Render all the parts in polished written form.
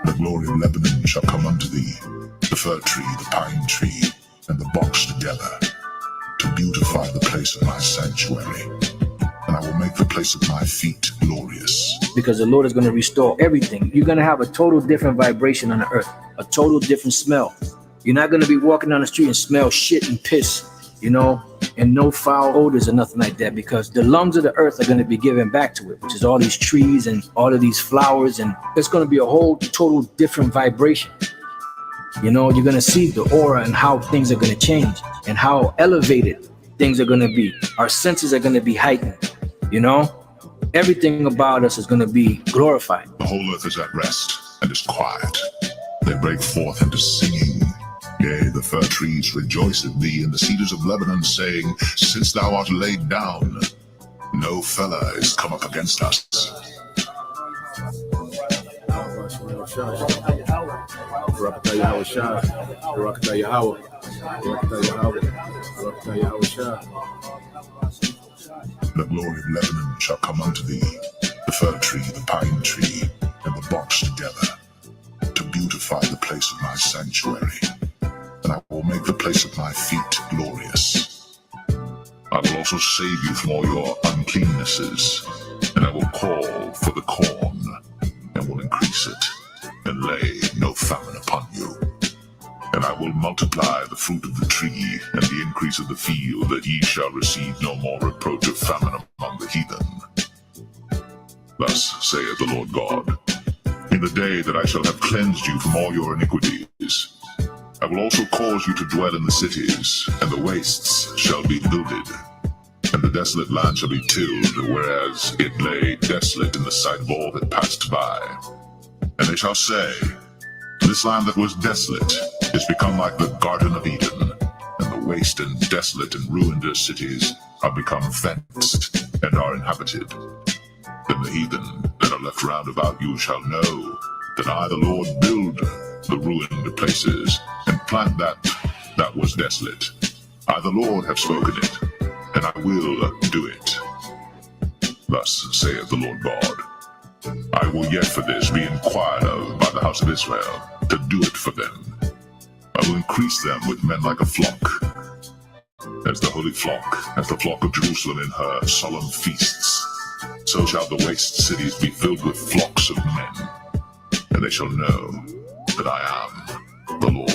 The glory of Lebanon shall come unto thee, the fir tree, the pine tree, and the box together, to beautify the place of my sanctuary. And I will make the place of my feet glorious. Because the Lord is going to restore everything. You're going to have a total different vibration on the earth, a total different smell. You're not going to be walking down the street and smell shit and piss, and no foul odors or nothing like that, because the lungs of the earth are going to be given back to it, which is all these trees and all of these flowers, and it's going to be a whole total different vibration. You're going to see the aura and how things are going to change and how elevated things are going to be. Our senses are going to be heightened, Everything about us is going to be glorified. The whole earth is at rest and is quiet. They break forth into singing. Yea, the fir trees rejoice in thee, and the cedars of Lebanon, saying, since thou art laid down, no fellow is come up against us. The glory of Lebanon shall come unto thee, the fir tree, the pine tree, and the box together, to beautify the place of my sanctuary. And I will make the place of my feet glorious. I will also save you from all your uncleannesses, and I will call for the corn, and will increase it, and lay no famine upon you. And I will multiply the fruit of the tree, and the increase of the field, that ye shall receive no more reproach of famine among the heathen. Thus saith the Lord God, in the day that I shall have cleansed you from all your iniquities, I will also cause you to dwell in the cities, and the wastes shall be builded, and the desolate land shall be tilled, whereas it lay desolate in the sight of all that passed by. And they shall say, this land that was desolate is become like the Garden of Eden, and the waste and desolate and ruined cities are become fenced and are inhabited. Then the heathen that are left round about you shall know that I, the Lord, build the ruined places, and plant that was desolate. I, the Lord, have spoken it, and I will do it. Thus saith the Lord God, I will yet for this be inquired of by the house of Israel, to do it for them. I will increase them with men like a flock, as the holy flock, as the flock of Jerusalem in her solemn feasts. So shall the waste cities be filled with flocks of men, and they shall know that I am the Lord.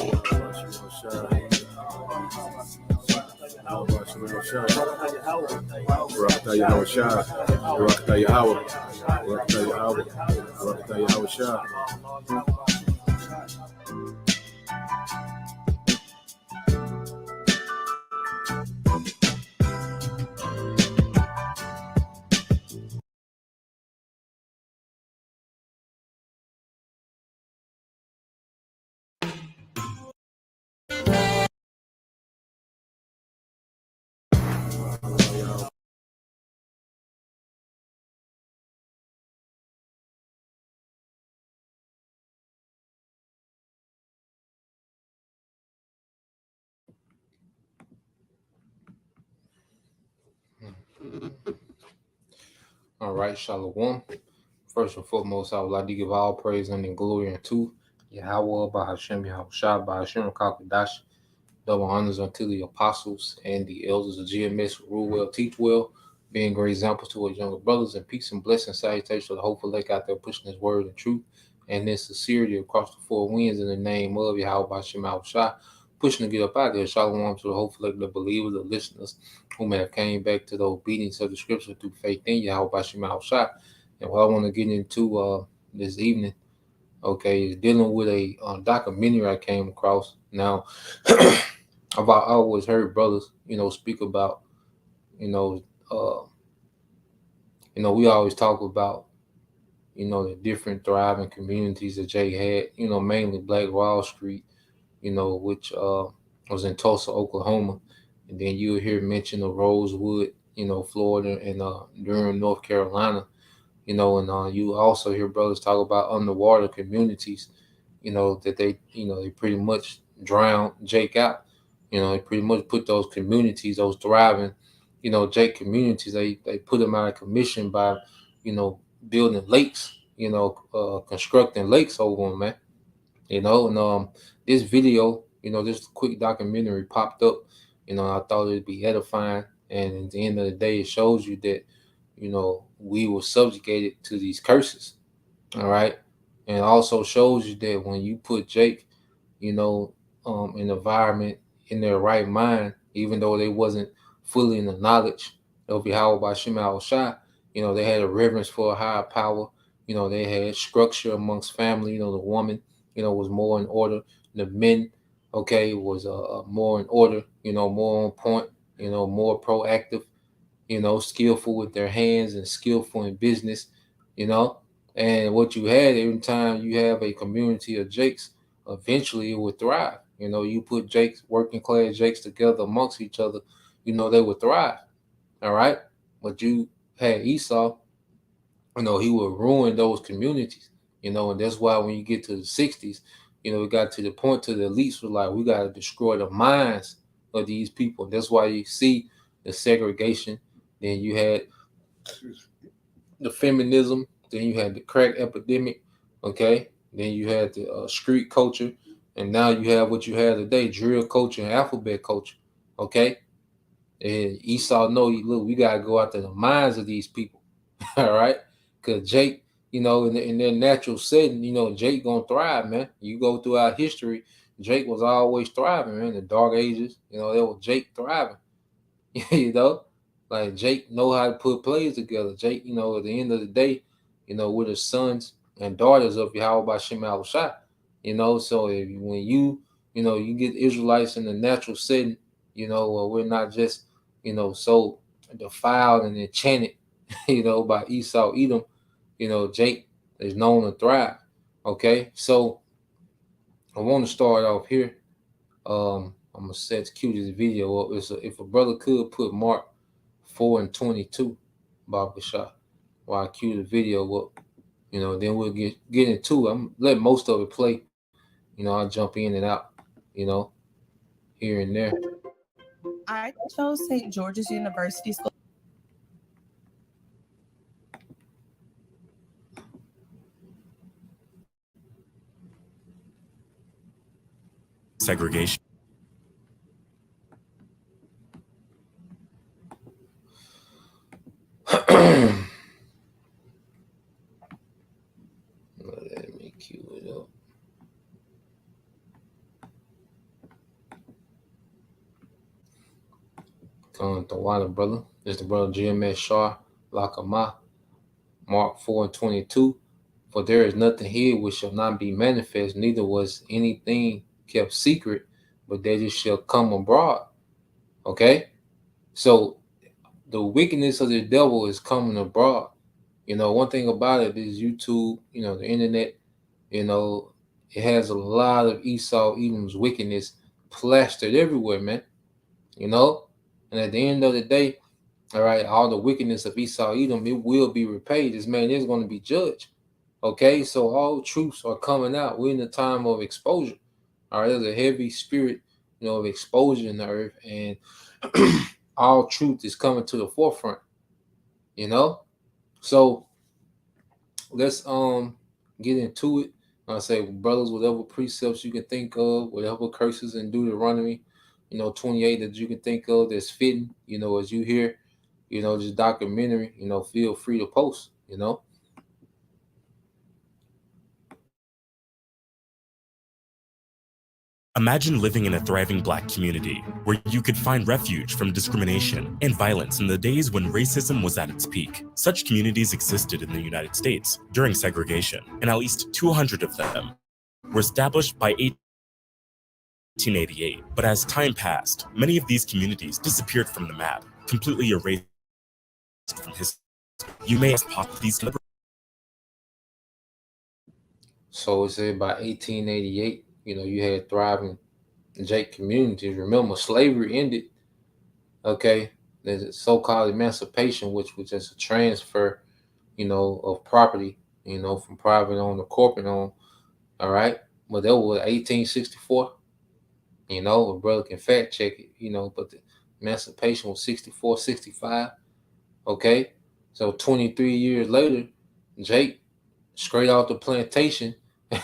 All right, Shalom. First and foremost, I would like to give all praise and glory unto Yahweh, Bahashem, Yahushua, Bahashem, Kakadash. Double honors unto the apostles and the elders of GMS who rule well, teach well, being great examples to our younger brothers, and peace and blessing, salutations to the hopeful lake out there pushing his word and truth and in sincerity across the four winds in the name of Yahweh, Bahashem, Yahushua. Pushing to get up out there. Shalom to the hopeful lake, the believers, the listeners who may have came back to the obedience of the scripture through faith in Yahweh, Bahashem, Yahushua. And what I want to get into this evening, is dealing with a documentary I came across. Now, I've always heard brothers, speak about, we always talk about, the different thriving communities that Jay had, mainly Black Wall Street, which was in Tulsa, Oklahoma. And then you'll hear mention of Rosewood, Florida, and Durham, North Carolina, and you also hear brothers talk about underwater communities, that they pretty much drown Jake out. They pretty much put those communities, those thriving, Jake communities, they put them out of commission by, you know, building lakes, constructing lakes over them, man. And this video, this quick documentary popped up. I thought it'd be edifying, and at the end of the day, it shows you that, we were subjugated to these curses. All right, and it also shows you that when you put Jake, you know, an environment in their right mind, even though they wasn't fully in the knowledge of Yahweh by Shema Shai, they had a reverence for a higher power. They had structure amongst family. The woman, was more in order. The men, okay, was more in order. More on point. More proactive. Skillful with their hands and skillful in business. You know, and what you had every time you have a community of Jakes, eventually it would thrive. You put Jakes, working class Jakes together amongst each other, they would thrive. All right. But you had Esau, he would ruin those communities, and that's why when you get to the 60s, it got to the point to the elites were like, we got to destroy the minds of these people. That's why you see the segregation. Then you had the feminism, then you had the crack epidemic, okay? Then you had the street culture, and now you have what you have today, drill culture and alphabet culture, okay? And Esau know, look, we gotta go after the minds of these people, all right? Because Jake, in their natural setting, Jake gonna thrive, man. You go throughout history, Jake was always thriving, man. The Dark Ages, there was Jake thriving. you know, like Jake know how to put plays together. Jake, at the end of the day, we're the sons and daughters of Yahweh by Shema Shai. So when you get Israelites in the natural setting, we're not just, so defiled and enchanted, by Esau, Edom, Jake is known to thrive. Okay, so I want to start off here. I'm gonna set cue this video up. If a brother could put Mark 4:22, Baba Shah, while I cue the video up, then we'll get into it. I'm let most of it play. I'll jump in and out, you know, here and there. I chose St. George's University School. Segregation. Let me cue it up. Coming to water, brother. This the brother GMS Shah Lakama, Mark 4:22. For there is nothing hid which shall not be manifest, neither was anything kept secret, but that it shall come abroad. Okay? So the wickedness of the devil is coming abroad. One thing about it is YouTube, the internet, it has a lot of Esau Edom's wickedness plastered everywhere, man. And at the end of the day, all right, all the wickedness of Esau Edom, it will be repaid. This man is going to be judged. Okay, so all truths are coming out. We're in the time of exposure. All right, there's a heavy spirit, of exposure in the earth, and all truth is coming to the forefront. So let's get into it. I say, brothers, whatever precepts you can think of, whatever curses in Deuteronomy, 28 that you can think of that's fitting, as you hear, this documentary, feel free to post. Imagine living in a thriving Black community where you could find refuge from discrimination and violence in the days when racism was at its peak. Such communities existed in the United States during segregation, and at least 200 of them were established by 1888. But as time passed, many of these communities disappeared from the map, completely erased from history. You may ask these. So it said by 1888, you had thriving Jake communities. Remember, slavery ended. Okay, there's a so-called emancipation, which was just a transfer, of property, from private owned to corporate owned. All right, but that was 1864. You know, a brother can fact check it, you know, but the emancipation was 64, 65. Okay. So 23 years later, Jake, straight off the plantation,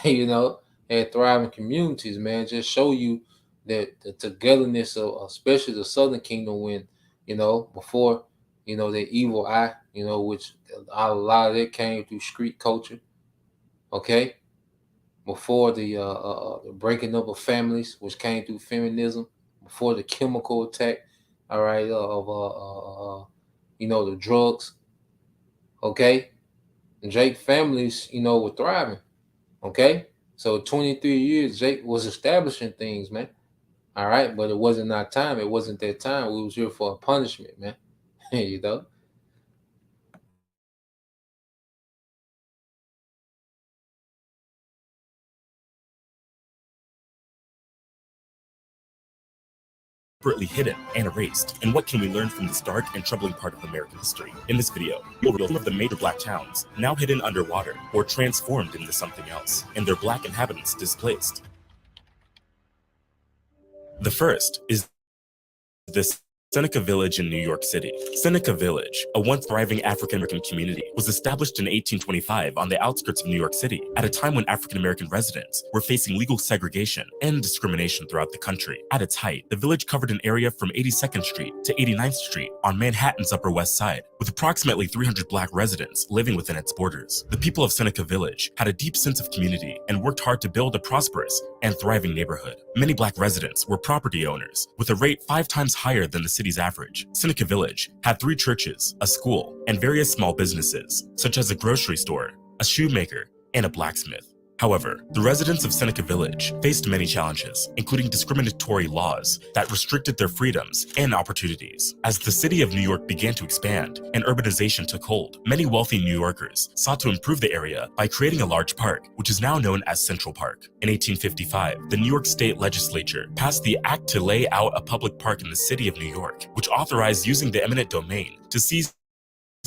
you know, and thriving communities, man, just show you that the togetherness of especially the Southern Kingdom when, you know, before, you know, the evil eye, you know, which a lot of it came through street culture. Okay. Before the breaking up of families, which came through feminism, before the chemical attack, all right, you know, the drugs, okay, Jake families, you know, were thriving, okay, so 23 years Jake was establishing things, man, all right, but it wasn't our time, it wasn't that time, we was here for a punishment, man, you know. Deliberately hidden and erased. And what can we learn from this dark and troubling part of American history? In this video, you'll reveal some of the major black towns now hidden underwater or transformed into something else, and their black inhabitants displaced. The first is this Seneca Village in New York City. Seneca Village, a once thriving African-American community, was established in 1825 on the outskirts of New York City at a time when African-American residents were facing legal segregation and discrimination throughout the country. At its height, the village covered an area from 82nd Street to 89th Street on Manhattan's Upper West Side, with approximately 300 black residents living within its borders. The people of Seneca Village had a deep sense of community and worked hard to build a prosperous and thriving neighborhood. Many black residents were property owners, with a rate 5 times higher than the city's average. Seneca Village had 3 churches, a school, and various small businesses, such as a grocery store, a shoemaker, and a blacksmith. However, the residents of Seneca Village faced many challenges, including discriminatory laws that restricted their freedoms and opportunities. As the city of New York began to expand and urbanization took hold, many wealthy New Yorkers sought to improve the area by creating a large park, which is now known as Central Park. In 1855, the New York State Legislature passed the Act to lay out a public park in the city of New York, which authorized using the eminent domain to seize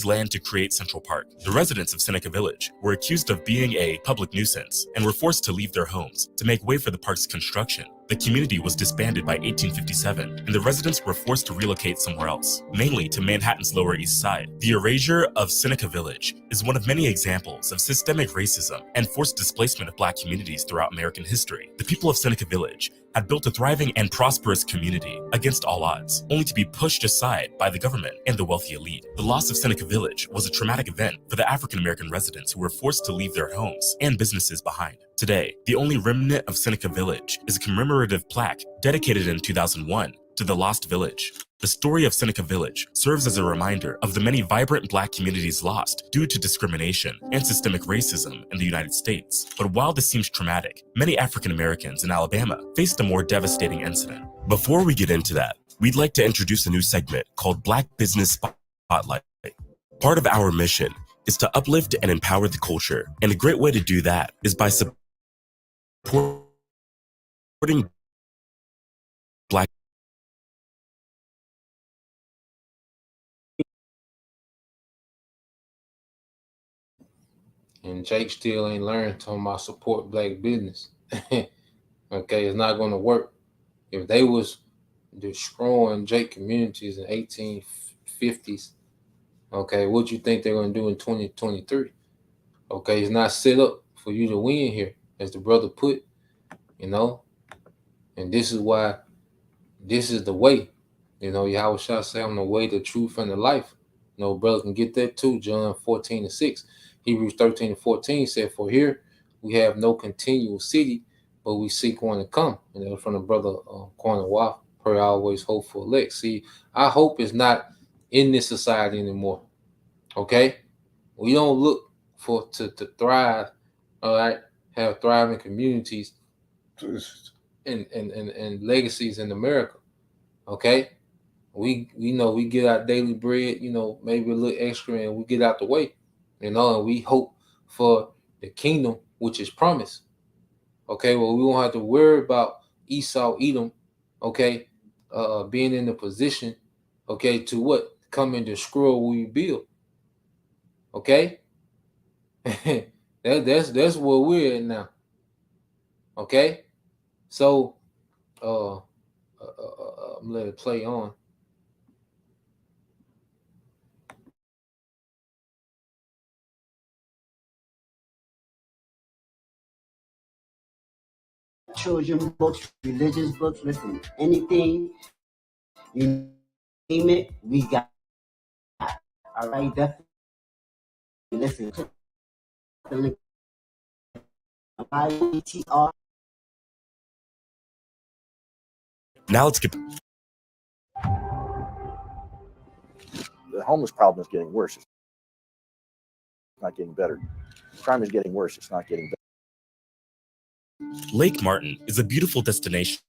land to create Central Park. The residents of Seneca Village were accused of being a public nuisance and were forced to leave their homes to make way for the park's construction. The community was disbanded by 1857, and the residents were forced to relocate somewhere else, mainly to Manhattan's Lower East Side. The erasure of Seneca Village is one of many examples of systemic racism and forced displacement of black communities throughout American history. The people of Seneca Village had built a thriving and prosperous community against all odds, only to be pushed aside by the government and the wealthy elite. The loss of Seneca Village was a traumatic event for the African-American residents who were forced to leave their homes and businesses behind. Today, the only remnant of Seneca Village is a commemorative plaque dedicated in 2001 to the lost village. The story of Seneca Village serves as a reminder of the many vibrant black communities lost due to discrimination and systemic racism in the United States. But while this seems traumatic, many African Americans in Alabama faced a more devastating incident. Before we get into that, we'd like to introduce a new segment called Black Business Spotlight. Part of our mission is to uplift and empower the culture, and a great way to do that is by supporting black. And Jake still ain't learned talking about support black business. Okay, it's not going to work. If they was destroying Jake communities in 1850s, okay, what you think they're going to do in 2023? Okay, it's not set up for you to win here, as the brother put, you know. And this is why this is the way. You know, Yahweh shall say, I'm the way, the truth, and the life. You know, brother can get that too. John 14:6. Hebrews 13:14 said, for here we have no continual city, but we seek one to come. And that was from the brother Corner Waff, pray always hope for elect. See, our hope is not in this society anymore. Okay? We don't look for to thrive, all right, have thriving communities and legacies in America. Okay? We know we get our daily bread, you know, maybe a little extra, and we get out the way, you know, and we hope for the kingdom which is promised. Okay, well, we won't have to worry about Esau, Edom, okay, being in the position, okay, to what? Come and destroy what we build. Okay? that's where we're at now. Okay? So let it play on. Children books, religious books, listen, anything, you name it, we got. All right, definitely listen. Click the link. IETR. Now let's get. The homeless problem is getting worse. It's not getting better. Crime is getting worse. It's not getting better. Lake Martin is a beautiful destination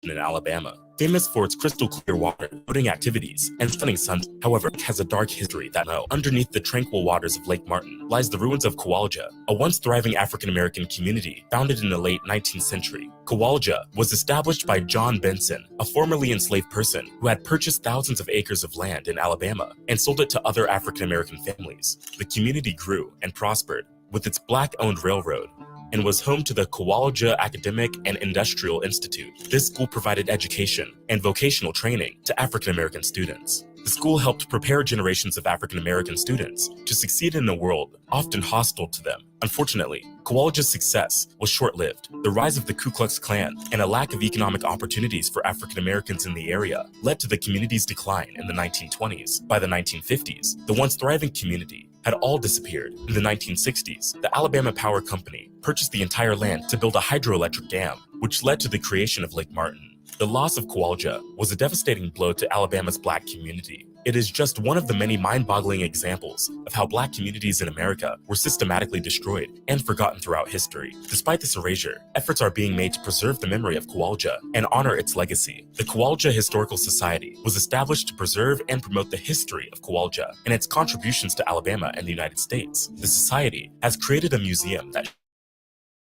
in Alabama, famous for its crystal clear water, boating activities, and stunning sunsets. However, it has a dark history that know. Underneath the tranquil waters of Lake Martin lies the ruins of Kowalja, a once thriving African-American community founded in the late 19th century. Kowalja was established by John Benson, a formerly enslaved person who had purchased thousands of acres of land in Alabama and sold it to other African-American families. The community grew and prospered with its Black-owned railroad, and was home to the Kowalja Academic and Industrial Institute. This school provided education and vocational training to African American students. The school helped prepare generations of African American students to succeed in a world often hostile to them. Unfortunately, Kowalja's success was short-lived. The rise of the Ku Klux Klan and a lack of economic opportunities for African Americans in the area led to the community's decline in the 1920s. By the 1950s, the once thriving community had all disappeared. In the 1960s, the Alabama Power Company purchased the entire land to build a hydroelectric dam, which led to the creation of Lake Martin. The loss of Kowalja was a devastating blow to Alabama's Black community. It is just one of the many mind-boggling examples of how Black communities in America were systematically destroyed and forgotten throughout history. Despite this erasure, efforts are being made to preserve the memory of Kowalja and honor its legacy. The Kowalja Historical Society was established to preserve and promote the history of Kowalja and its contributions to Alabama and the United States. The society has created a museum that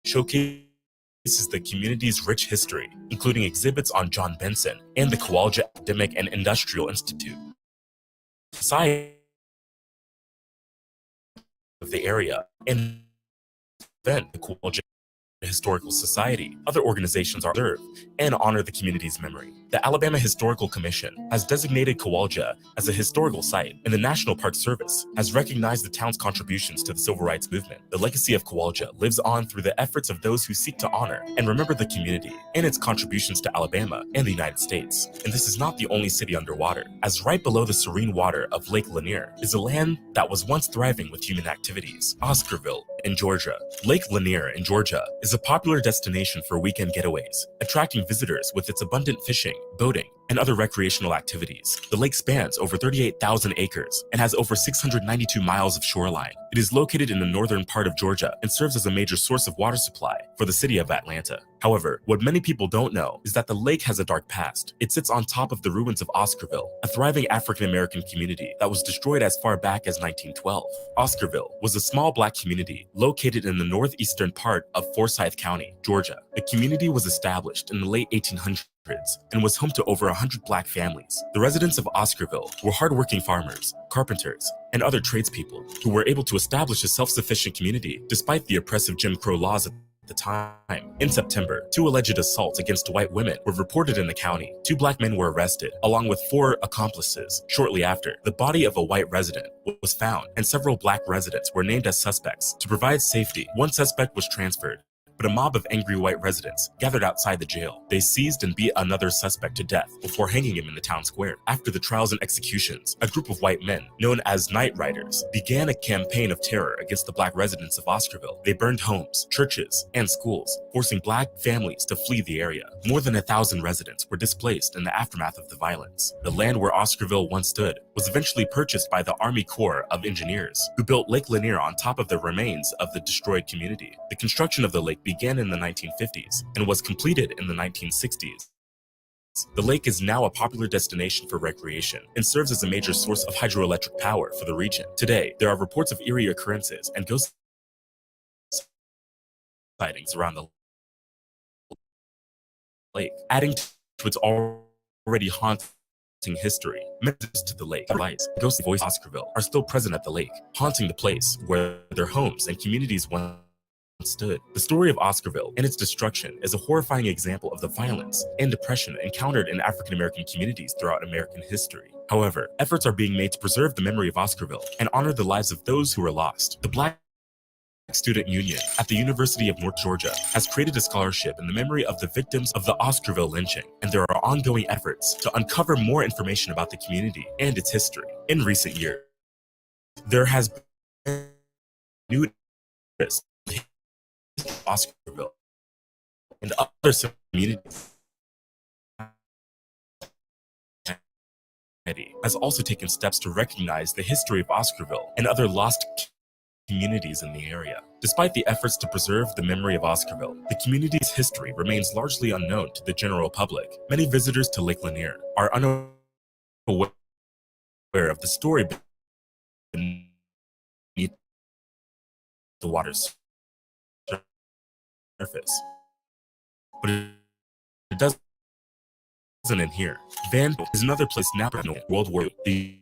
showcases the community's rich history, including exhibits on John Benson and the Kowalja Academic and Industrial Institute. Society of the area and then the Kowalja Historical Society. Other organizations are preserve and honor the community's memory. The Alabama Historical Commission has designated Kowalja as a historical site, and the National Park Service has recognized the town's contributions to the civil rights movement. The legacy of Kowalja lives on through the efforts of those who seek to honor and remember the community and its contributions to Alabama and the United States. And this is not the only city underwater, as right below the serene water of Lake Lanier is a land that was once thriving with human activities, Oscarville in Georgia. Lake Lanier in Georgia is a popular destination for weekend getaways, attracting visitors with its abundant fishing, boating, and other recreational activities. The lake spans over 38,000 acres and has over 692 miles of shoreline. It is located in the northern part of Georgia and serves as a major source of water supply for the city of Atlanta. However, what many people don't know is that the lake has a dark past. It sits on top of the ruins of Oscarville, a thriving African-American community that was destroyed as far back as 1912. Oscarville was a small Black community located in the northeastern part of Forsyth County, Georgia. The community was established in the late 1800s and was home to over 100 Black families. The residents of Oscarville were hardworking farmers, carpenters, and other tradespeople who were able to establish a self-sufficient community despite the oppressive Jim Crow laws at the time. In September, 2 alleged assaults against white women were reported in the county. 2 Black men were arrested, along with 4 accomplices. Shortly after, the body of a white resident was found, and several Black residents were named as suspects. To provide safety, 1 suspect was transferred, but a mob of angry white residents gathered outside the jail. They seized and beat another suspect to death before hanging him in the town square. After the trials and executions, a group of white men, known as Night Riders, began a campaign of terror against the Black residents of Oscarville. They burned homes, churches, and schools, forcing Black families to flee the area. More than 1,000 residents were displaced in the aftermath of the violence. The land where Oscarville once stood was eventually purchased by the Army Corps of Engineers, who built Lake Lanier on top of the remains of the destroyed community. The construction of the lake began in the 1950s and was completed in the 1960s. The lake is now a popular destination for recreation and serves as a major source of hydroelectric power for the region. Today, there are reports of eerie occurrences and ghost sightings around the lake, adding to its already haunting history. Messages to the lake, lights, ghostly voice Oscarville are still present at the lake, haunting the place where their homes and communities once stood. The story of Oscarville and its destruction is a horrifying example of the violence and depression encountered in African American communities throughout American history. However, efforts are being made to preserve the memory of Oscarville and honor the lives of those who were lost. The Black Student Union at the University of North Georgia has created a scholarship in the memory of the victims of the Oscarville lynching, and there are ongoing efforts to uncover more information about the community and its history. In recent years, there has been new interest in Oscarville and other communities has also taken steps to recognize the history of Oscarville and other lost communities in the area. Despite the efforts to preserve the memory of Oscarville, the community's history remains largely unknown to the general public. Many visitors to Lake Lanier are unaware of the story beneath the water's surface. But it doesn't end here. Vanport is another place now in World War II,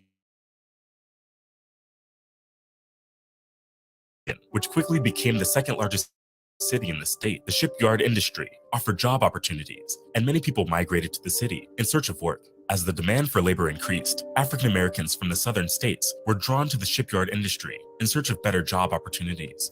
which quickly became the second largest city in the state. The shipyard industry offered job opportunities, and many people migrated to the city in search of work. As the demand for labor increased, African Americans from the southern states were drawn to the shipyard industry in search of better job opportunities.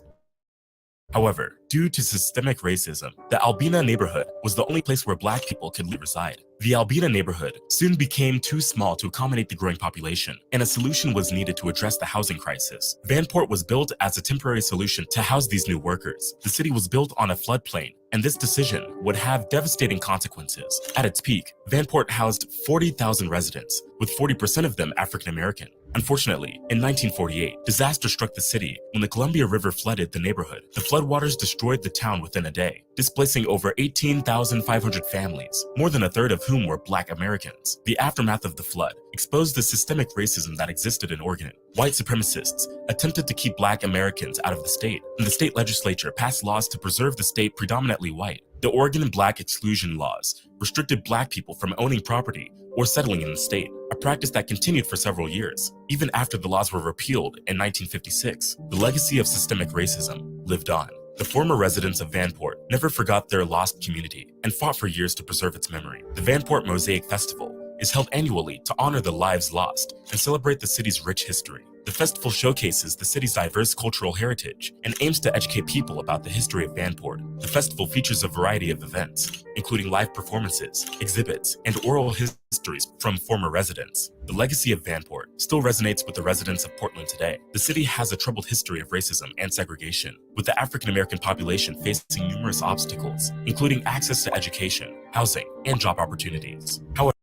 However, due to systemic racism, the Albina neighborhood was the only place where Black people could reside. The Albina neighborhood soon became too small to accommodate the growing population, and a solution was needed to address the housing crisis. Vanport was built as a temporary solution to house these new workers. The city was built on a floodplain, and this decision would have devastating consequences. At its peak, Vanport housed 40,000 residents, with 40% of them African American. Unfortunately, in 1948, disaster struck the city when the Columbia River flooded the neighborhood. The floodwaters destroyed the town within a day, displacing over 18,500 families, more than a third of whom were Black Americans. The aftermath of the flood exposed the systemic racism that existed in Oregon. White supremacists attempted to keep Black Americans out of the state, and the state legislature passed laws to preserve the state predominantly white. The Oregon Black exclusion laws restricted Black people from owning property or settling in the state, a practice that continued for several years. Even after the laws were repealed in 1956, the legacy of systemic racism lived on. The former residents of Vanport never forgot their lost community and fought for years to preserve its memory. The Vanport Mosaic Festival is held annually to honor the lives lost and celebrate the city's rich history. The festival showcases the city's diverse cultural heritage and aims to educate people about the history of Vanport. The festival features a variety of events, including live performances, exhibits, and oral histories from former residents. The legacy of Vanport still resonates with the residents of Portland today. The city has a troubled history of racism and segregation, with the African American population facing numerous obstacles, including access to education, housing, and job opportunities. However,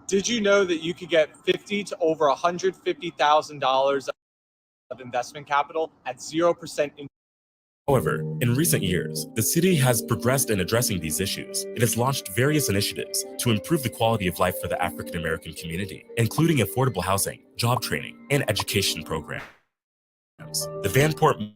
did you know that you could get $50,000 to over $150,000 of investment capital at 0% interest? However, in recent years, the city has progressed in addressing these issues. It has launched various initiatives to improve the quality of life for the African American community, including affordable housing, job training, and education programs. The Vanport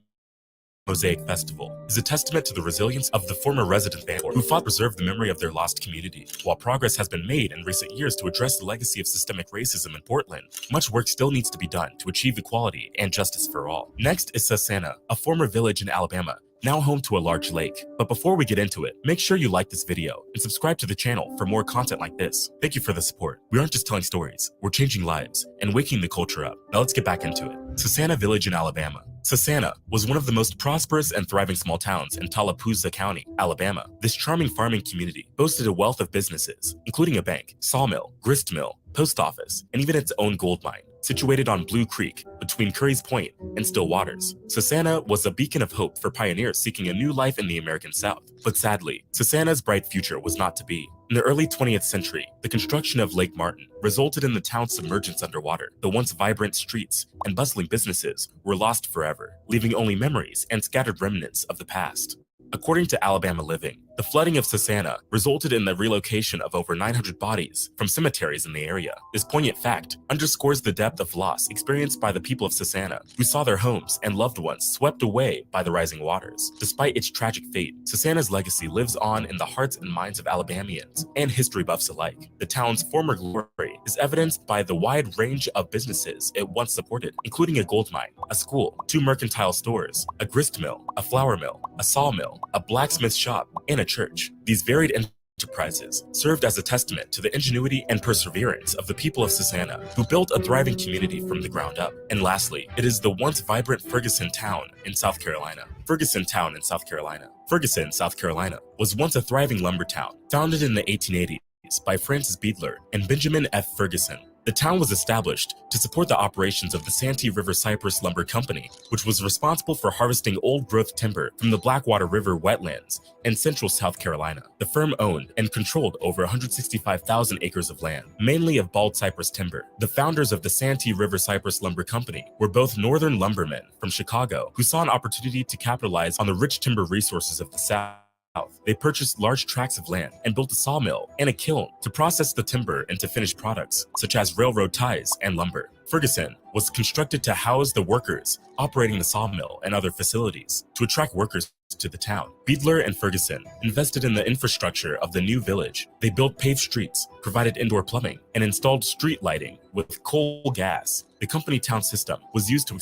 Mosaic Festival is a testament to the resilience of the former residents of Vanport who fought to preserve the memory of their lost community. While progress has been made in recent years to address the legacy of systemic racism in Portland, much work still needs to be done to achieve equality and justice for all. Next is Susana, a former village in Alabama, now home to a large lake. But before we get into it, make sure you like this video and subscribe to the channel for more content like this. Thank you for the support. We aren't just telling stories, we're changing lives and waking the culture up. Now let's get back into it. Susana Village in Alabama. Susana was one of the most prosperous and thriving small towns in Tallapoosa County, Alabama. This charming farming community boasted a wealth of businesses, including a bank, sawmill, grist mill, post office, and even its own gold mine. Situated on Blue Creek between Curry's Point and Still Waters, Susana was a beacon of hope for pioneers seeking a new life in the American South. But sadly, Susana's bright future was not to be. In the early 20th century, the construction of Lake Martin resulted in the town's submergence underwater. The once vibrant streets and bustling businesses were lost forever, leaving only memories and scattered remnants of the past. According to Alabama Living, The flooding of Susanna resulted in the relocation of over 900 bodies from cemeteries in the area. This poignant fact underscores the depth of loss experienced by the people of Susanna, who saw their homes and loved ones swept away by the rising waters. Despite its tragic fate, Susanna's legacy lives on in the hearts and minds of Alabamians and history buffs alike. The town's former glory is evidenced by the wide range of businesses it once supported, including a gold mine, a school, 2 mercantile stores, a grist mill, a flour mill, a sawmill, a blacksmith shop, and a church. These varied enterprises served as a testament to the ingenuity and perseverance of the people of Susanna, who built a thriving community from the ground up. And lastly, it is the once vibrant Ferguson town in South Carolina. Ferguson town in South Carolina. Ferguson, South Carolina, was once a thriving lumber town, founded in the 1880s by Francis Beadler and Benjamin F. Ferguson. The town was established to support the operations of the Santee River Cypress Lumber Company, which was responsible for harvesting old-growth timber from the Blackwater River wetlands in central South Carolina. The firm owned and controlled over 165,000 acres of land, mainly of bald cypress timber. The founders of the Santee River Cypress Lumber Company were both northern lumbermen from Chicago who saw an opportunity to capitalize on the rich timber resources of the South. They purchased large tracts of land and built a sawmill and a kiln to process the timber into finished products, such as railroad ties and lumber. Ferguson was constructed to house the workers operating the sawmill and other facilities to attract workers to the town. Beadler and Ferguson invested in the infrastructure of the new village. They built paved streets, provided indoor plumbing, and installed street lighting with coal gas. The company town system was used to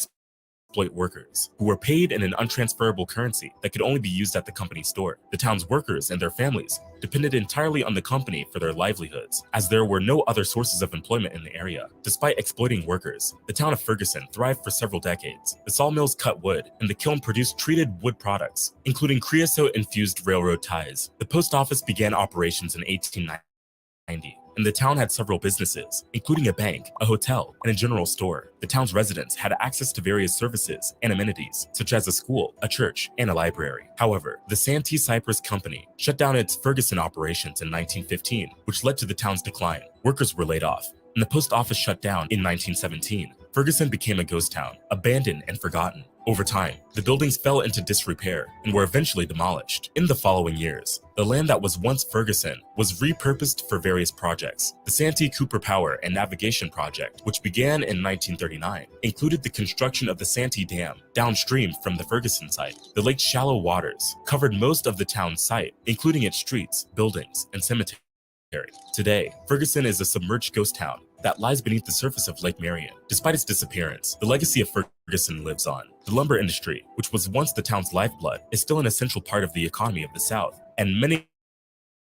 exploit workers, who were paid in an untransferable currency that could only be used at the company store. The town's workers and their families depended entirely on the company for their livelihoods, as there were no other sources of employment in the area. Despite exploiting workers, the town of Ferguson thrived for several decades. The sawmills cut wood, and the kiln produced treated wood products, including creosote-infused railroad ties. The post office began operations in 1890. And the town had several businesses, including a bank, a hotel, and a general store. The town's residents had access to various services and amenities, such as a school, a church, and a library. However, the Santee Cypress Company shut down its Ferguson operations in 1915, which led to the town's decline. Workers were laid off, and the post office shut down in 1917. Ferguson became a ghost town, abandoned and forgotten. Over time, the buildings fell into disrepair and were eventually demolished. In the following years, the land that was once Ferguson was repurposed for various projects. The Santee Cooper Power and Navigation Project, which began in 1939, included the construction of the Santee Dam downstream from the Ferguson site. The lake's shallow waters covered most of the town's site, including its streets, buildings, and cemetery. Today, Ferguson is a submerged ghost town that lies beneath the surface of Lake Marion. Despite its disappearance, the legacy of Ferguson lives on. The lumber industry, which was once the town's lifeblood, is still an essential part of the economy of the South, and many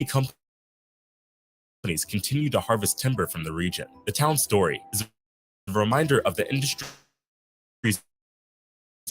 companies continue to harvest timber from the region. The town's story is a reminder of the industry's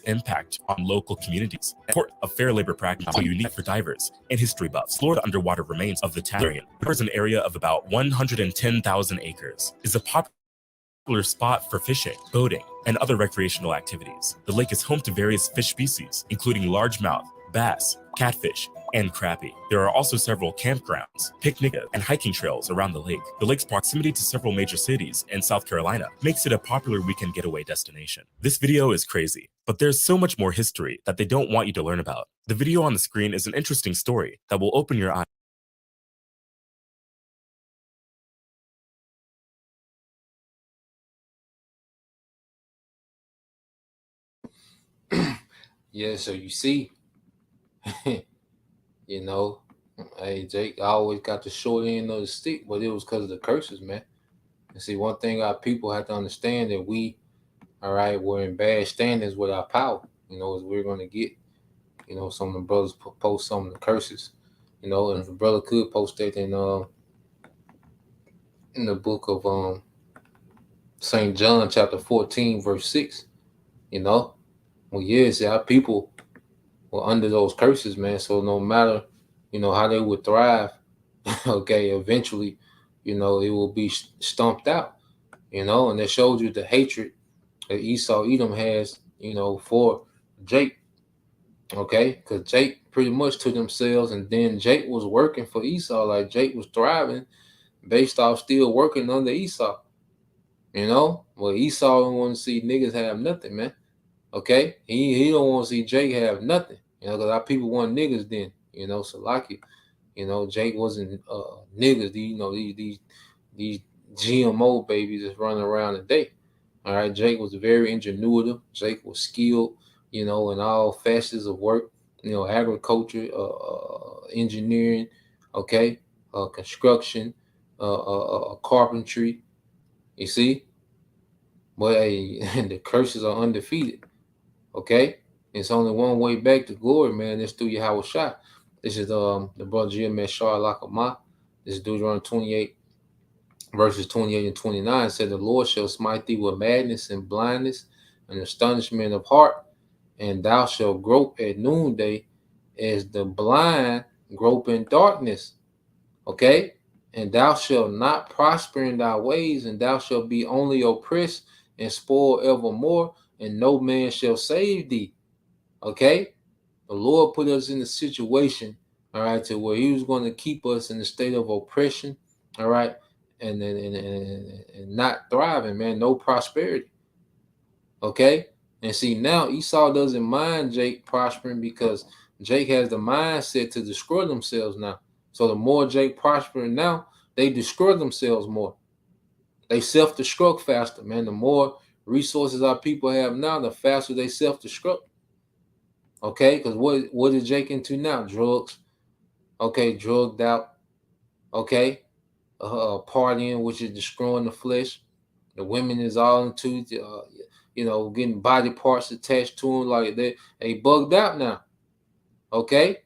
impact on local communities. The port of fair labor practice are unique for divers and history buffs. Florida underwater remains of the town covers an area of about 110,000 acres. Is a popular spot for fishing, boating, and other recreational activities. The lake is home to various fish species, including largemouth, bass, catfish, and crappie. There are also several campgrounds, picnic and hiking trails around the lake. The lake's proximity to several major cities in South Carolina makes it a popular weekend getaway destination. This video is crazy, but there's so much more history that they don't want you to learn about. The video on the screen is an interesting story that will open your eyes. Yeah, so you see, you know, hey, Jake, I always got the short end of the stick, but it was because of the curses, man. And see, one thing our people have to understand that we, all right, we're in bad standings with our power, you know, as we're going to get, you know, some of the brothers post some of the curses, you know, and if a brother could post that in the book of St. John chapter 14, verse 6, you know, well, yeah, see, our people were under those curses, man. So no matter, you know, how they would thrive, okay, eventually, you know, it will be stomped out, you know, and it showed you the hatred that Esau Edom has, you know, for Jake, okay, because Jake pretty much took themselves, and then Jake was working for Esau, like Jake was thriving based off still working under Esau, you know. Well, Esau don't want to see niggas have nothing, man. Okay, he don't want to see Jake have nothing, you know, because our people want niggas then, you know. So like it, You know, Jake wasn't niggas. These GMO babies that's running around today. All right, Jake was very ingenuitive. Jake was skilled, you know, in all facets of work. You know, agriculture, engineering, okay, construction, carpentry. You see, but hey, the curses are undefeated. Okay, it's only one way back to glory, man. It's through Yahweh Shai. This is the brother Jim Shah Lakama. This is Deuteronomy 28, verses 28 and 29 said, "The Lord shall smite thee with madness and blindness and astonishment of heart, and thou shalt grope at noonday as the blind grope in darkness." Okay? "And thou shalt not prosper in thy ways, and thou shalt be only oppressed and spoiled evermore, and no man shall save thee." Okay? The Lord put us in a situation, all right, to where He was going to keep us in a state of oppression, all right, and not thriving, man, no prosperity. Okay? And see, now Esau doesn't mind Jake prospering because Jake has the mindset to destroy themselves now. So the more Jake prospering now, they destroy themselves more. They self-destruct faster, man. The more resources our people have now, the faster they self-destruct. Okay, because what is Jake into now? Drugs. Okay, drugged out. Okay, partying, which is destroying the flesh. The women is all into, you know, getting body parts attached to them like they bugged out now. Okay,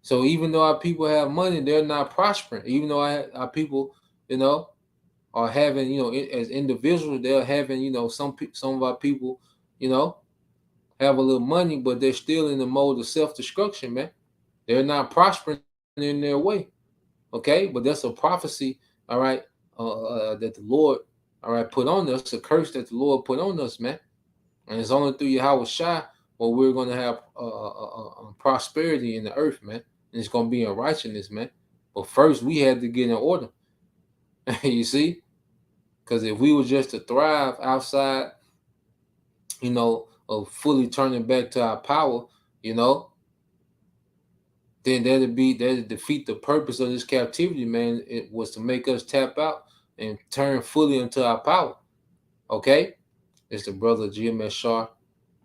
so even though our people have money, they're not prospering. Even though our people, you know, are having, you know, as individuals, they're having, you know, some of our people, you know, have a little money, but they're still in the mode of self-destruction, man. They're not prospering in their way. Okay, but that's a prophecy, all right, that the Lord, all right, put on us, a curse that the Lord put on us, man. And it's only through Yahweh Shai where we're going to have prosperity in the earth, man. And it's going to be in righteousness, man. But first, we had to get in order. You see? Because if we were just to thrive outside, you know, of fully turning back to our power, you know, then that'd defeat the purpose of this captivity, man. It was to make us tap out and turn fully into our power. Okay? It's the brother GMS Shah,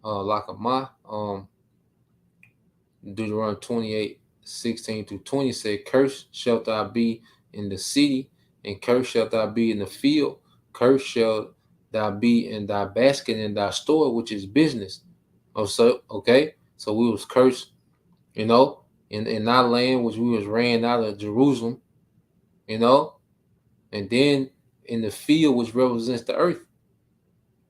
Lakama. Deuteronomy 28, 16 through 20 said, "Cursed shalt thou be in the city, and cursed shalt thou be in the field. Cursed shalt thou be in thy basket and thy store," which is business. Oh, so okay, so we was cursed, you know, in our land, which we was ran out of Jerusalem, you know, and then in the field, which represents the earth.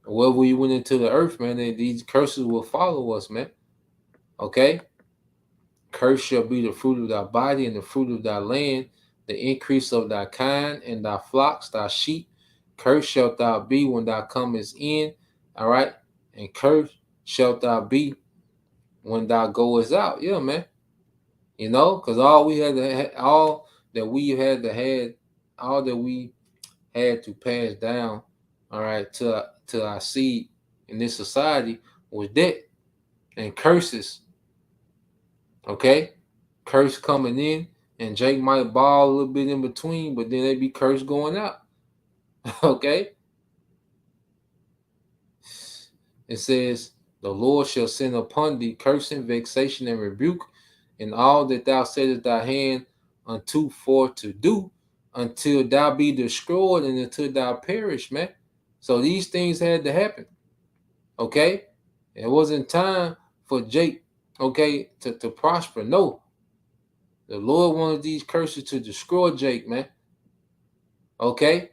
Wherever we went into the earth, man, these curses will follow us, man. Okay. "Cursed shall be the fruit of thy body and the fruit of thy land, the increase of thy kind and thy flocks, thy sheep. Cursed shalt thou be when thou comest in," all right, "and cursed shalt thou be when thou goest out." Yeah, man. You know, because all that we had to had, all that we had to pass down, all right, to our seed in this society was debt and curses. Okay, curse coming in, and Jake might ball a little bit in between, but then they be curse going out. Okay, it says, "The Lord shall send upon thee cursing, vexation, and rebuke, and all that thou settest thy hand unto for to do, until thou be destroyed and until thou perish," man. So these things had to happen. Okay, it wasn't time for Jake, okay, to prosper. No, the Lord wanted these curses to destroy Jake, man. Okay,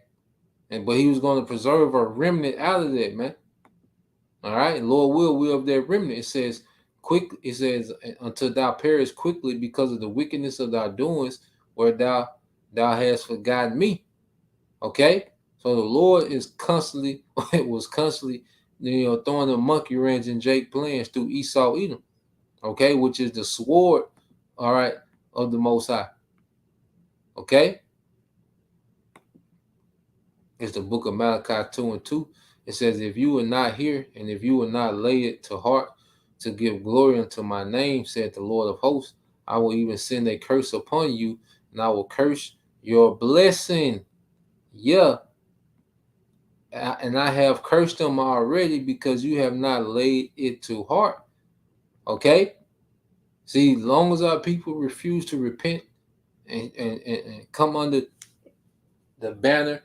but He was going to preserve a remnant out of that, man. All right, and Lord will of that remnant. It says, "Quick." It says, "Until thou perish quickly because of the wickedness of thy doings, where thou hast forgotten me." Okay, so the Lord is constantly, it was constantly, you know, throwing a monkey wrench in Jake plans through Esau Edom. Okay, which is the sword, all right, of the Most High. Okay, it's the book of Malachi 2 and 2. It says, "If you will not hear, and if you will not lay it to heart to give glory unto my name, said the Lord of hosts, I will even send a curse upon you, and I will curse your blessing. Yeah. And I have cursed them already because you have not laid it to heart. Okay? See, as long as our people refuse to repent and come under the banner,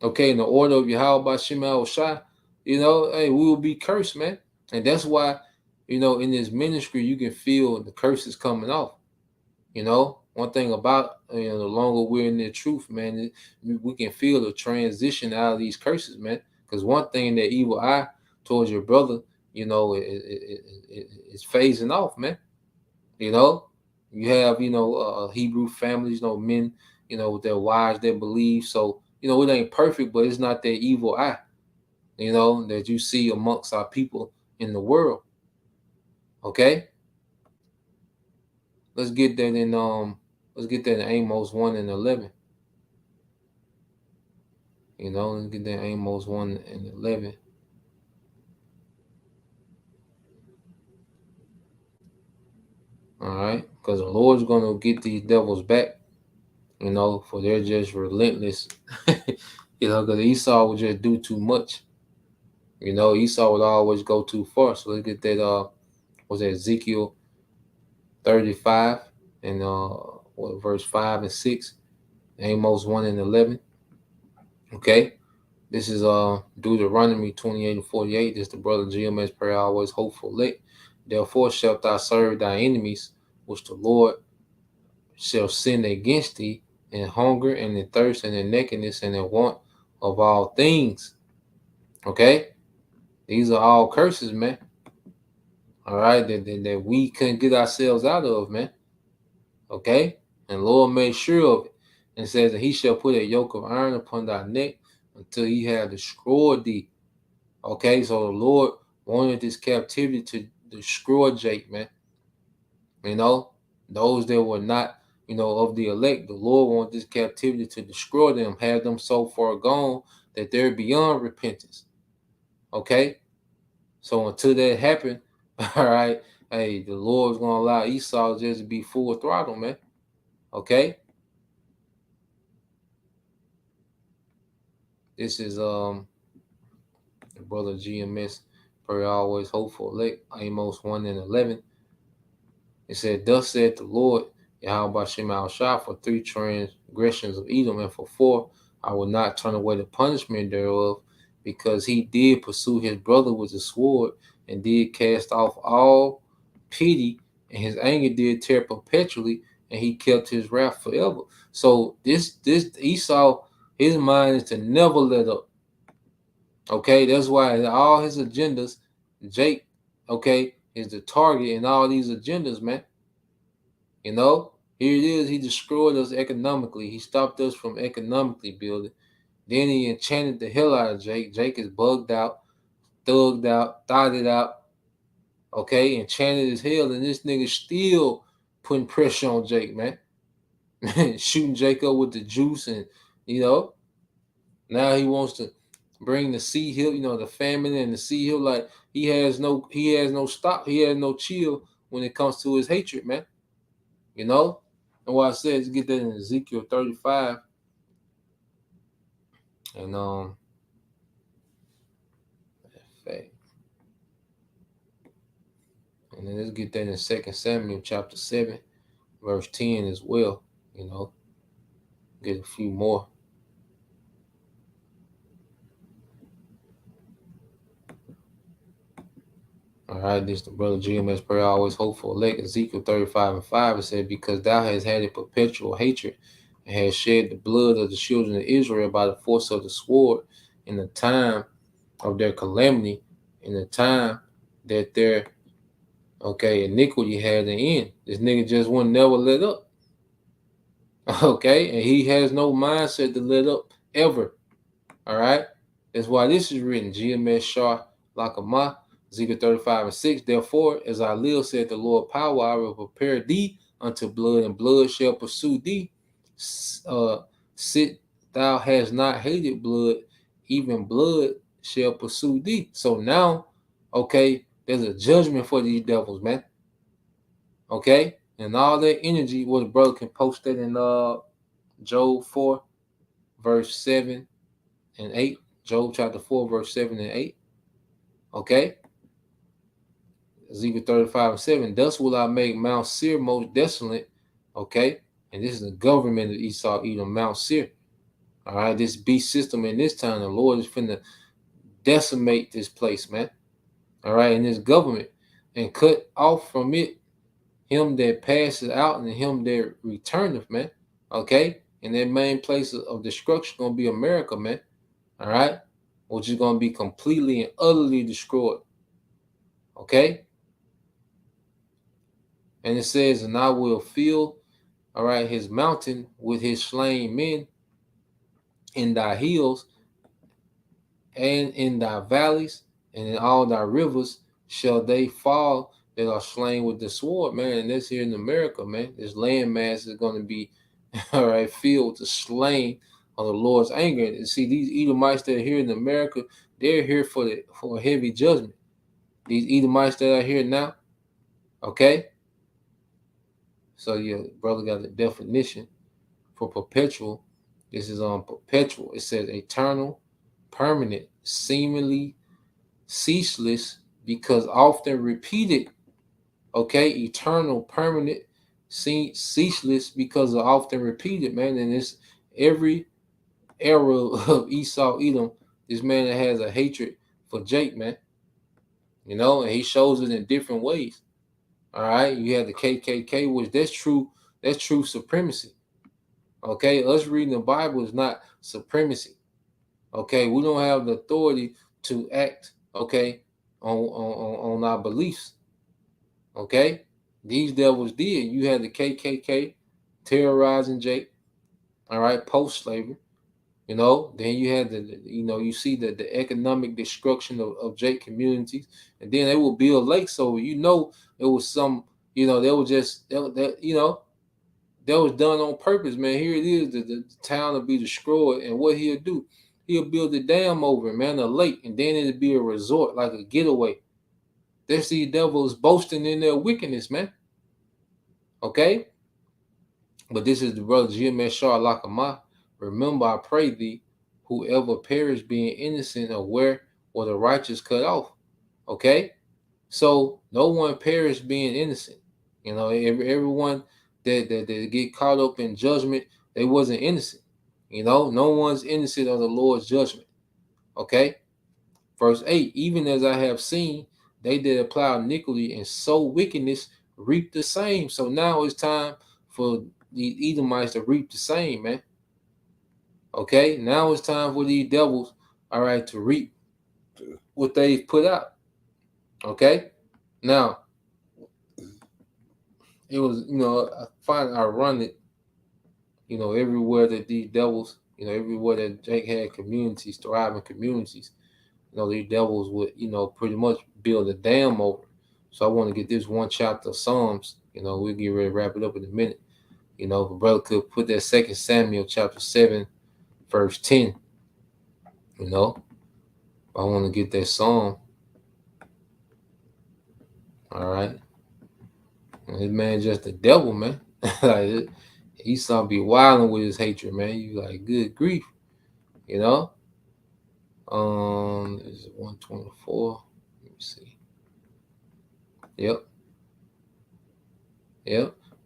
okay, in the order of Yahweh Bashim Shai, hey, we will be cursed, man. And that's why, in this ministry, you can feel the curses coming off. One thing about, the longer we're in the truth, man, we can feel the transition out of these curses, man. Because one thing, that evil eye towards your brother, it's phasing off, man. You have, Hebrew families, men, with their wives that believe. So, it ain't perfect, but it's not that evil eye, that you see amongst our people in the world. Okay? Let's get that in Amos 1 and 11. Let's get that Amos 1 and 11. All right? Because the Lord's going to get these devils back, for they're just relentless. Because Esau would just do too much. Esau would always go too far. So let's get that, Ezekiel 35 and verse 5 and 6. Amos 1 and 11. Okay? This is Deuteronomy 28 and 48. This is the brother GMS prayer, always hopeful lit. Therefore shalt thou serve thy enemies, which the Lord shall send against thee, in hunger and in thirst and in nakedness and in want of all things. Okay? These are all curses, man. All right? That we couldn't get ourselves out of, man. Okay? And Lord made sure of it. And says that he shall put a yoke of iron upon thy neck until he have destroyed thee. Okay, so the Lord wanted this captivity to destroy Jake, man. Those that were not, of the elect, the Lord wanted this captivity to destroy them, have them so far gone that they're beyond repentance. Okay, so until that happened, all right, hey, the Lord's gonna allow Esau just to be full throttle, man. Okay, this is the brother GMS, per always hopeful elect, Amos 1 and 11. It said, thus said the Lord, Yahweh Shem Shah, for 3 transgressions of Edom, and for 4, I will not turn away the punishment thereof, because he did pursue his brother with a sword, and did cast off all pity, and his anger did tear perpetually, and he kept his wrath forever. So this Esau, his mind is to never let up. Okay, that's why all his agendas, Jake, okay, is the target in all these agendas, man. Here it is. He destroyed us economically. He stopped us from economically building. Then he enchanted the hell out of Jake. Jake is bugged out, thugged out, thotted out. Okay, enchanted as hell, and this nigga still putting pressure on Jake, man. Shooting Jake up with the juice, and now he wants to bring the sea hill, the famine and the sea hill. Like he has no stop, he has no chill when it comes to his hatred, man. And what I said is get that in Ezekiel 35. And and then let's get that in 2 Samuel chapter 7, verse 10 as well. Get a few more. All right, this is the brother GMS prayer, always hopeful elect. Ezekiel 35 and 5, it said, because thou hast had a perpetual hatred, and hast shed the blood of the children of Israel by the force of the sword in the time of their calamity, in the time that their iniquity had an end. This nigga just wouldn't never let up. Okay, and he has no mindset to let up ever. All right, that's why this is written. GMS Shah Lakamah, Ezekiel 35 and 6. Therefore, as I live, said the Lord power, I will prepare thee unto blood, and blood shall pursue thee. Sit thou hast not hated blood, even blood shall pursue thee. So now, okay, there's a judgment for these devils, man. Okay, And all that energy, what the brother can post that in Job 4, verse 7 and 8. Job chapter 4, verse 7 and 8. Okay? Ezekiel 35 and 7. Thus will I make Mount Seir most desolate. Okay? And this is the government of Esau, Edom, Mount Seir. All right? This beast system in this time, the Lord is finna decimate this place, man. All right? And this government. And cut off from it him that passes out and him that returneth, man. Okay? And that main place of destruction going to be America, man. All right? Which is going to be completely and utterly destroyed. Okay? And it says, and I will fill, all right, his mountain with his slain men in thy hills and in thy valleys and in all thy rivers shall they fall that are slain with the sword, man. And that's here in America, man. This land mass is going to be, all right, filled with the slain of the Lord's anger. And see, these Edomites that are here in America, they're here for a heavy judgment. These Edomites that are here now, okay? So your brother got the definition for perpetual. This is on perpetual. It says eternal, permanent, seemingly ceaseless, because often repeated. Okay, eternal, permanent, ceaseless, because of often repeated, man. And it's every era of Esau, Edom. This man that has a hatred for Jake, man. You know, and he shows it in different ways. All right, you have the KKK, which that's true supremacy. Okay, us reading the Bible is not supremacy. Okay, we don't have the authority to act, okay, on our beliefs. Okay, these devils did. You had the KKK terrorizing Jake, all right, post-slavery. You know, then you had you see the economic destruction of Jake communities, and then they will build lakes over. You know, it was some, they were just that was done on purpose, man. Here it is, the town will be destroyed, and what he'll do, he'll build a dam over it, man, a lake, and then it'll be a resort, like a getaway. There's these devils boasting in their wickedness, man. Okay? But this is the brother GMS Shah Lakama. Remember, I pray thee, whoever perish being innocent, aware or the righteous cut off. Okay? So no one perish being innocent. You know, everyone that get caught up in judgment, they wasn't innocent. You know, no one's innocent of the Lord's judgment. Okay? Verse 8, even as I have seen, they that apply iniquity and sow wickedness reap the same. So now it's time for the Edomites to reap the same, man. Okay? Now it's time for these devils, all right, to reap what they've put out. Okay? Now, it was, I find ironic, everywhere that these devils, everywhere that Jake had communities, thriving communities, these devils would, pretty much build a dam over. So I want to get this one chapter of Psalms. We'll get ready to wrap it up in a minute. If a brother could put that 2 Samuel chapter 7, verse 10. I want to get that psalm. All right. And this man just the devil, man. Like, Esau be wilding with his hatred, man. You like, good grief. Is it 124? Let me see. Yep.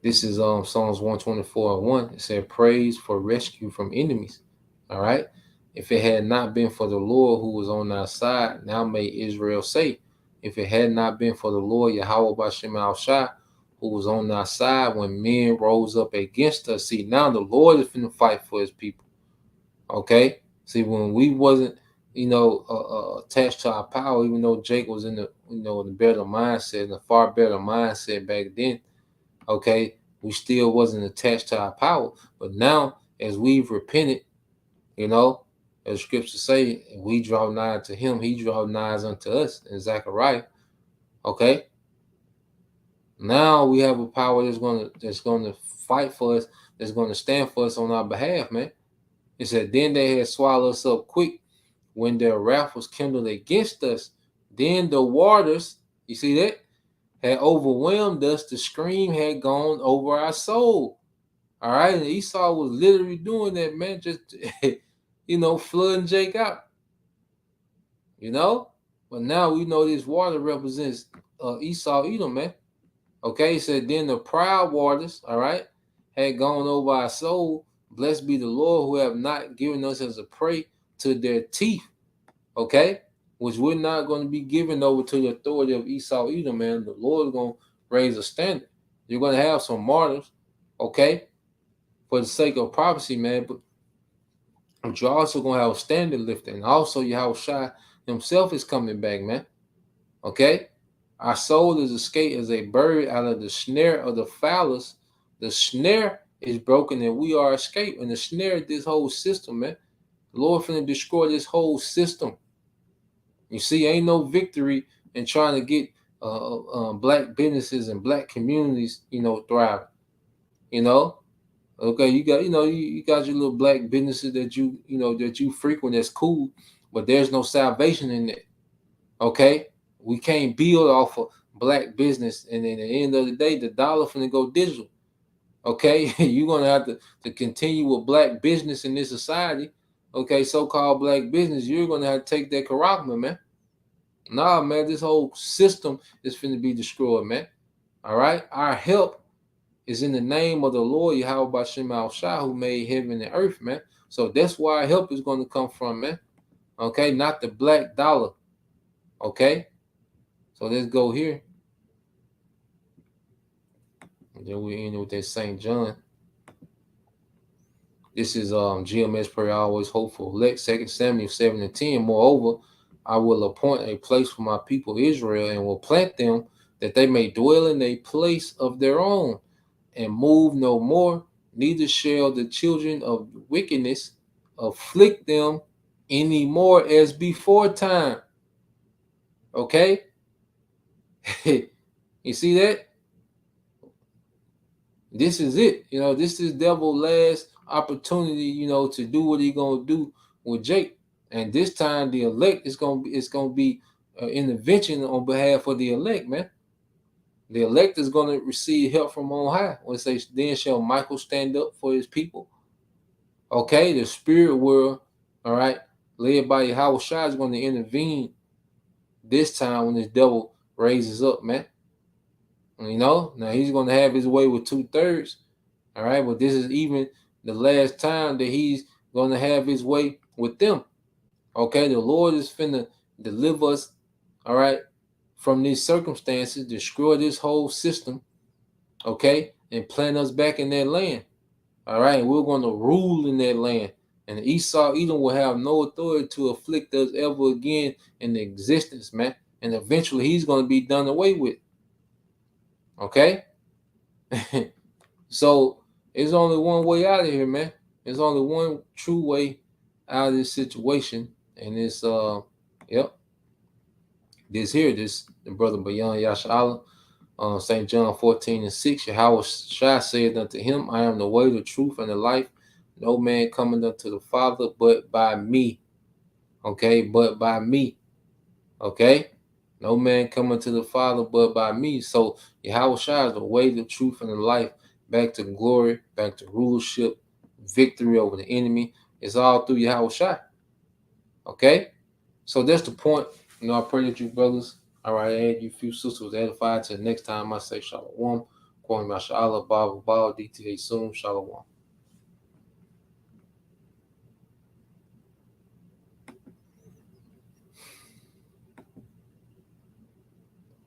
This is Psalms 124:1. It said, praise for rescue from enemies. All right. If it had not been for the Lord who was on our side, now may Israel say, if it had not been for the Lord Yahweh Bashem Al-Shai, who was on our side when men rose up against us. See, now the Lord is finna fight for his people. Okay? See, when we wasn't, attached to our power, even though Jake was in the, the better mindset, the far better mindset back then, okay, we still wasn't attached to our power. But now, as we've repented, as scriptures say, we draw nigh to him, he draw nigh unto us in Zechariah. Okay? Now we have a power that's gonna fight for us, that's gonna stand for us on our behalf, man. It said, then they had swallowed us up quick when their wrath was kindled against us. Then the waters, you see that? had overwhelmed us. The scream had gone over our soul. All right. And Esau was literally doing that, man. Just, flooding Jake out. But now we know this water represents Esau, Edom, man. Okay. It said, then the proud waters, all right, had gone over our soul. Blessed be the Lord who have not given us as a prey to their teeth. Okay. Which we're not going to be given over to the authority of Esau, Edom, man. The Lord is going to raise a standard. You're going to have some martyrs, okay, for the sake of prophecy, man. But you're also going to have a standard lifter. And also, Yahushua himself is coming back, man. Okay? Our soul is escaped as a bird out of the snare of the fowlers. The snare is broken and we are escaped. And the snare is this whole system, man. The Lord finna destroy this whole system. You see, ain't no victory in trying to get black businesses and black communities, thriving. Okay, you got you got your little black businesses that you frequent. That's cool, but there's no salvation in it. Okay, we can't build off of black business, and then at the end of the day, the dollar finna go digital. Okay, you're gonna have to continue with black business in this society. Okay, so-called black business, you're gonna have to take that Karakma, man. Nah, man, this whole system is finna be destroyed, man. All right, our help is in the name of the Lord Yahweh Bashem Al-Shah, who made heaven and earth, man. So that's where our help is going to come from, man. Okay, not the black dollar. Okay, so let's go here. And then we end with that St. John. This is GMS prayer, always hopeful. Elect 2 Samuel 7:10. Moreover, I will appoint a place for my people Israel and will plant them that they may dwell in a place of their own and move no more, neither shall the children of wickedness afflict them any more as before time. Okay? You see that? This is it. This is devil last opportunity, to do what he gonna do with Jake. And this time the elect is gonna be intervention on behalf of the elect, man. The elect is going to receive help from on high. When it says, then shall Michael stand up for his people. Okay, the spirit world, all right, led by Yahushua is going to intervene this time when this devil raises up, man. Now he's going to have his way with 2/3, all right, but this is even the last time that he's going to have his way with them. Okay, the Lord is finna deliver us, all right, from these circumstances, destroy this whole system, okay, and plant us back in that land. All right, we're going to rule in that land. And Esau, Edom will have no authority to afflict us ever again in existence, man. And eventually he's going to be done away with. Okay? So there's only one way out of here, man. There's only one true way out of this situation. And it's the brother Bayan Yashala. St. John 14:6, Yahweh Shai said unto him, I am the way, the truth, and the life. No man cometh unto the Father but by me. Okay, but by me. Okay, no man cometh to the Father but by me. So Yahweh Shai is the way, the truth, and the life. Back to glory, back to rulership, victory over the enemy. It's all through Yahweh Shai. Okay, so that's the point. I pray that you brothers, all right, and you few sisters edified. Till next time, I say shalom. Kwame Mashallah, Bible, DTA soon, shalom.